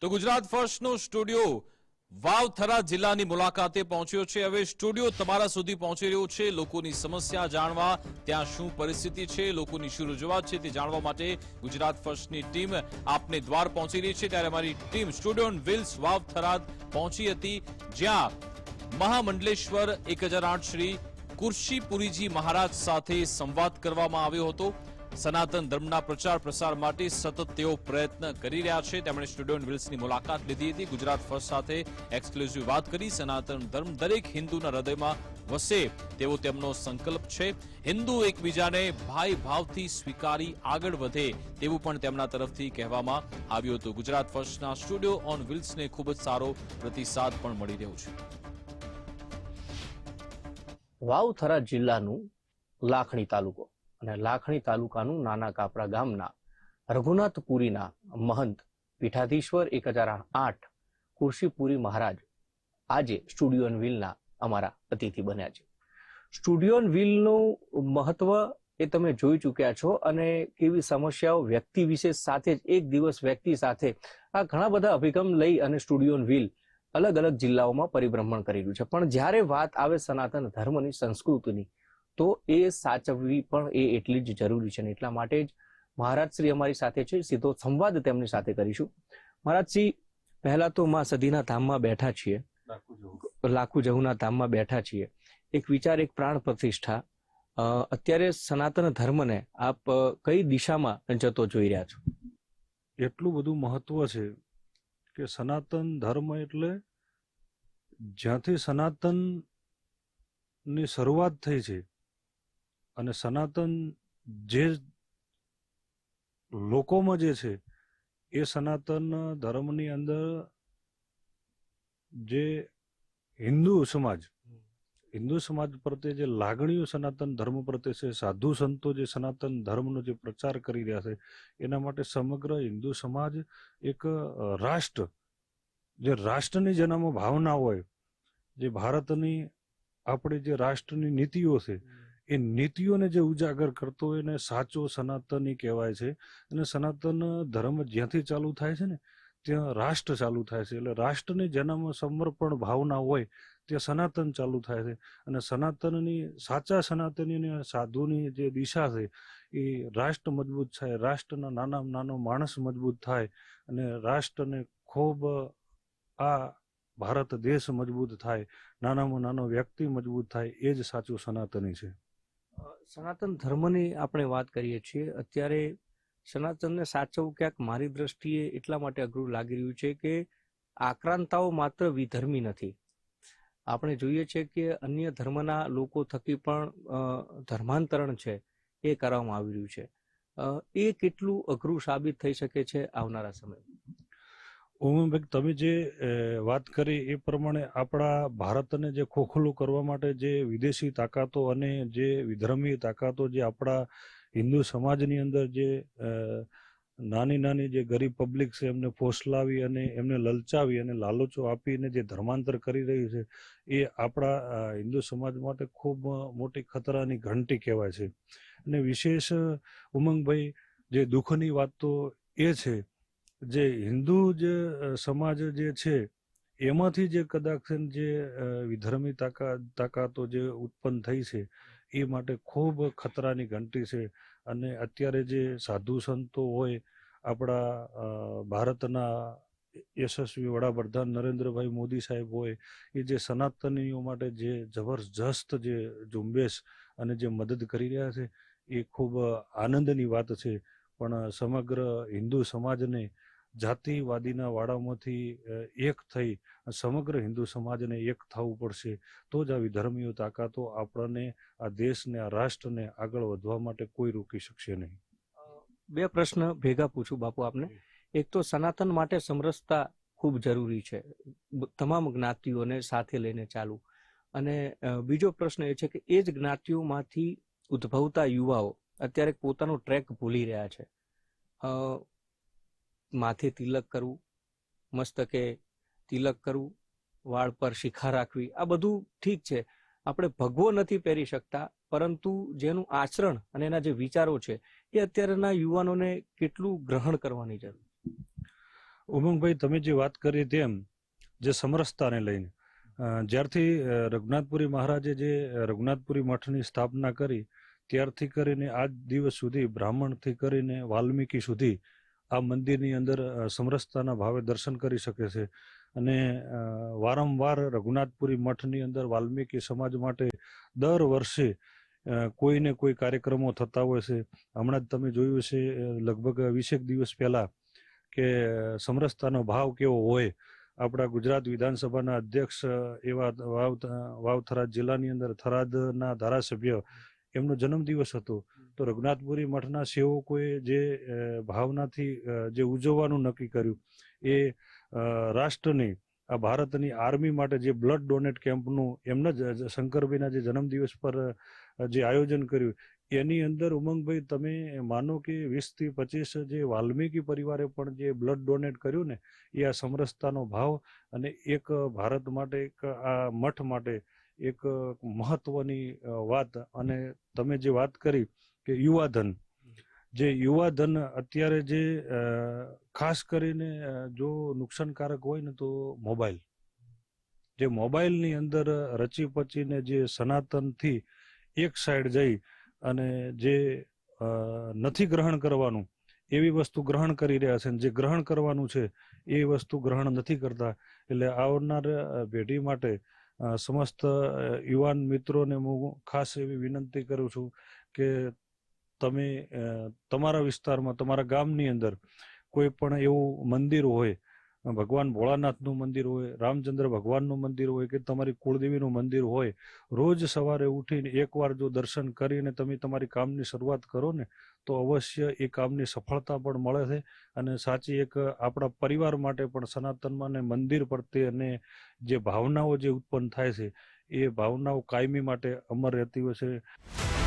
તો ગુજરાત ફર્સ્ટનો સ્ટુડિયો વાવથરા જિલ્લાની મુલાકાતે પહોંચ્યો છે। હવે સ્ટુડિયો તમારા સુધી પહોંચી રહ્યો છે। લોકોની સમસ્યા જાણવા, ત્યાં શું પરિસ્થિતિ છે, લોકોની શું રજૂઆત છે તે જાણવા માટે ગુજરાત ફર્સ્ટની ટીમ આપને દ્વાર પહોંચી રહી છે। ત્યારે અમારી ટીમ સ્ટુડિયો ઓન વ્હીલ્સ વાવથરા પહોંચી હતી, જ્યાં મહામંડલેશ્વર 1008 શ્રી કુર્શીપુરીજી મહારાજ સાથે સંવાદ કરવામાં આવ્યો હતો। સનાતન ધર્મના પ્રચાર પ્રસાર માટે સતત તેઓ પ્રયત્ન કરી રહ્યા છે। તેમણે સ્ટુડિયો ઓન વ્હીલ્સની મુલાકાત લીધી હતી, ગુજરાત ફર્સ્ટ સાથે એક્સક્લુઝિવ વાત કરી। સનાતન ધર્મ દરેક હિન્દુના હૃદયમાં વસે તેવો તેમનો સંકલ્પ છે। હિન્દુ એકબીજાને ભાઈ ભાવથી સ્વીકારી આગળ વધે તેવું પણ તેમના તરફથી કહેવામાં આવ્યું હતું। ગુજરાત ફર્સ્ટના સ્ટુડિયો ઓન વ્હીલ્સને ખૂબ જ સારો પ્રતિસાદ પણ મળી રહ્યો છે। વાવથરા જિલ્લાનું લાખણી તાલુકો અને લાખણી તાલુકાનું નાના કાપરા ગામના રઘુનાથપુરીના મહંત પીઠાધીશ્વર 1008 કુર્શીપુરી મહારાજ આજે સ્ટુડિયો ઓન વ્હીલના અમારા અતિથિ બન્યા છે। સ્ટુડિયો ઓન વ્હીલનું મહત્વ એ તમે જોઈ ચૂક્યા છો અને કેવી સમસ્યાઓ વ્યક્તિ વિશેષ સાથે જ એક દિવસ વ્યક્તિ સાથે આ ઘણા બધા અભિગમ લઈ અને સ્ટુડિયો ઓન વ્હીલ અલગ અલગ જિલ્લાઓમાં પરિભ્રમણ કરી રહ્યું છે। પણ જ્યારે વાત આવે સનાતન ધર્મની, સંસ્કૃતિની, તો એ સાચવવી પણ એટલી જ જરૂરી છે। એટલા માટે જ મહારાજ શ્રી અમારી સાથે છે। સીધો સંવાદ તેમની સાથે કરીશું। મહારાજ શ્રી, પહેલા તો માં સદીના ધામમાં બેઠા છીએ, લાખું જહુના ધામમાં બેઠા છીએ। એક વિચાર, એક પ્રાણ પ્રતિષ્ઠા, અત્યારે સનાતન ધર્મને આપ કઈ દિશામાં જતો જોઈ રહ્યા છો? એટલું બધું મહત્વ છે કે સનાતન ધર્મ એટલે જ્યાંથી સનાતન ની શરૂઆત થઈ છે અને સનાતન જે લોકોમાં જે છે એ સનાતન ધર્મની અંદર જે હિન્દુ સમાજ પ્રત્યે જે લાગણીઓ સનાતન ધર્મ પ્રત્યે છે, સાધુ સંતો જે સનાતન ધર્મનો જે પ્રચાર કરી રહ્યા છે, એના માટે સમગ્ર હિન્દુ સમાજ એક રાષ્ટ્ર, જે રાષ્ટ્રની જેનામાં ભાવના હોય, જે ભારતની આપણી જે રાષ્ટ્રની નીતિઓ છે, એ નીતિઓને જે ઉજાગર કરતો હોય એને સાચો સનાતની કહેવાય છે। અને સનાતન ધર્મ જ્યાંથી ચાલુ થાય છે ને ત્યાં રાષ્ટ્ર ચાલુ થાય છે। એટલે રાષ્ટ્રની જેનામાં સમર્પણ ભાવના હોય ત્યાં સનાતન ચાલુ થાય છે। અને સનાતનની, સાચા સનાતની અને સાધુની જે દિશા છે એ રાષ્ટ્ર મજબૂત થાય, રાષ્ટ્રના નાનામાં નાનો માણસ મજબૂત થાય અને રાષ્ટ્રને ખૂબ આ ભારત દેશ મજબૂત થાય, નાનામાં નાનો વ્યક્તિ મજબૂત થાય, એ જ સાચું સનાતની છે। સનાતન ધર્મની આપણે વાત કરીએ છીએ, અત્યારે સનાતનને સાચવવું ક્યાંક મારી દ્રષ્ટિએ એટલા માટે અઘરું લાગી રહ્યું છે કે આક્રાંતાઓ માત્ર વિધર્મી નથી। આપણે જોઈએ છે કે અન્ય ધર્મના લોકો થકી પણ ધર્માંતરણ છે એ કરવામાં આવી રહ્યું છે। એ કેટલું અઘરું સાબિત થઈ શકે છે આવનારા સમયમાં? ઉમંગભાઈ, તમે જે વાત કરી એ પ્રમાણે આપણા ભારતને જે ખોખલું કરવા માટે જે વિદેશી તાકાતો અને જે વિધર્મી તાકાતો જે આપણા હિન્દુ સમાજની અંદર જે નાની નાની જે ગરીબ પબ્લિક છે એમને ફોસલાવી અને એમને લલચાવી અને લાલચો આપીને જે ધર્માંતર કરી રહ્યું છે, એ આપણા હિન્દુ સમાજ માટે ખૂબ મોટી ખતરાની ઘંટી કહેવાય છે। અને વિશેષ ઉમંગભાઈ, જે દુઃખની વાત તો એ છે જે હિન્દુ જે સમાજ જે છે એમાંથી જે કદાચ જે વિધર્મી તાકાતો જે ઉત્પન્ન થઈ છે એ માટે ખૂબ ખતરાની ઘંટી છે। અને અત્યારે જે સાધુ સંતો હોય, આપણા ભારતના યશસ્વી વડાપ્રધાન નરેન્દ્રભાઈ મોદી સાહેબ હોય, એ જે સનાતનીઓ માટે જે જબરજસ્ત જે ઝુંબેશ અને જે મદદ કરી રહ્યા છે એ ખૂબ આનંદની વાત છે। પણ સમગ્ર હિન્દુ સમાજને જાતિવાદીના વાડામાંથી એક થઈ સમગ્ર હિન્દુ સમાજને એક થવું પડશે, તો જ આ વિધર્મીઓ તાકાતો આપણને, આ દેશને, આ રાષ્ટ્રને આગળ વધવા માટે કોઈ રોકી શકશે નહીં। બે પ્રશ્ન ભેગા પૂછું બાપુ આપને। એક તો સનાતન માટે સમરસતા ખૂબ જરૂરી છે, તમામ જ્ઞાતિઓને સાથે લઈને ચાલવું। અને બીજો પ્રશ્ન એ છે કે એ જ જ્ઞાતિઓમાંથી ઉદ્ભવતા યુવાઓ અત્યારે પોતાનો ટ્રેક ભૂલી રહ્યા છે। માથે તિલક કરવું, મસ્તકે તિલક કરવું, વાળ પર શિખા રાખવી, આ બધું ઠીક છે, આપણે ભગવો નથી પહેરી શકતા, પરંતુ જેનું આચરણ અને એના જે વિચારો છે એ અત્યારના યુવાનોને કેટલું ગ્રહણ કરવાની જરૂર? ઉમંગભાઈ, તમે જે વાત કરી તેમ જે સમરસતાને લઈને જ્યારથી રઘુનાથપુરી મહારાજે જે રઘુનાથપુરી મઠની સ્થાપના કરી ત્યારથી કરીને આજ દિવસ સુધી બ્રાહ્મણથી કરીને વાલ્મીકી સુધી આ મંદિરની અંદર સમરસતાના ભાવે દર્શન કરી શકે છે. અને વારંવાર રઘુનાથપુરી મઠની અંદર વાલ્મીકી સમાજ માટે દર વર્ષે કોઈને કોઈ કાર્યક્રમો થતા હોય છે. હમણાં જ તમે જોયું છે લગભગ 20 દિવસ પહેલા કે સમરસતાનો ભાવ કેવો હોય. આપણા ગુજરાત વિધાનસભાના અધ્યક્ષ એવા વાવ-થરાદ જિલ્લાની અંદર થરાદના ધારાસભ્ય એમનો જન્મદિવસ હતો. તો રઘુનાથપુરી મઠના સેવકોએ જે ભાવનાથી જે ઉજવવાનું નક્કી કર્યું એ રાષ્ટ્રની આ ભારતની આર્મી માટે જે બ્લડ ડોનેટ કેમ્પનું એમના જ શંકરભાઈના જે જન્મદિવસ પર જે આયોજન કર્યું એની અંદર ઉમંગભાઈ તમે માનો કે 20 થી 25 જે વાલ્મીકી પરિવારે પણ જે બ્લડ ડોનેટ કર્યું ને એ આ સમરસતાનો ભાવ અને એક ભારત માટે એક આ મઠ માટે એક મહત્વની વાત. અને તમે જે વાત કરી કે યુવાધન અત્યારે જે ખાસ કરીને જો નુકસાનકારક હોય ને તો મોબાઈલની અંદર રચી પચીને જે સનાતનથી એક સાઈડ જઈ અને જે નથી ગ્રહણ કરવાનું એવી વસ્તુ ગ્રહણ કરી રહ્યા છે. જે ગ્રહણ કરવાનું છે એ વસ્તુ ગ્રહણ નથી કરતા. એટલે આવનાર પેઢી માટે સમસ્ત યુવાન મિત્રોને હું ખાસ એવી વિનંતી કરું છું કે તમે તમારા વિસ્તારમાં તમારા ગામની અંદર કોઈ પણ એવું મંદિર હોય, ભગવાન ભોળાનાથનું મંદિર હોય, રામચંદ્ર ભગવાનનું મંદિર હોય કે તમારી કુળદેવીનું મંદિર હોય, રોજ સવારે ઉઠીને એકવાર જો દર્શન કરીને તમે તમારી કામની શરૂઆત કરો ને તો અવશ્ય એ કામની સફળતા પણ મળે છે. અને સાચી એક આપણા પરિવાર માટે પણ સનાતનમાં ને મંદિર પ્રત્યે અને જે ભાવનાઓ જે ઉત્પન્ન થાય છે એ ભાવનાઓ કાયમી માટે અમર રહેતી હોય છે.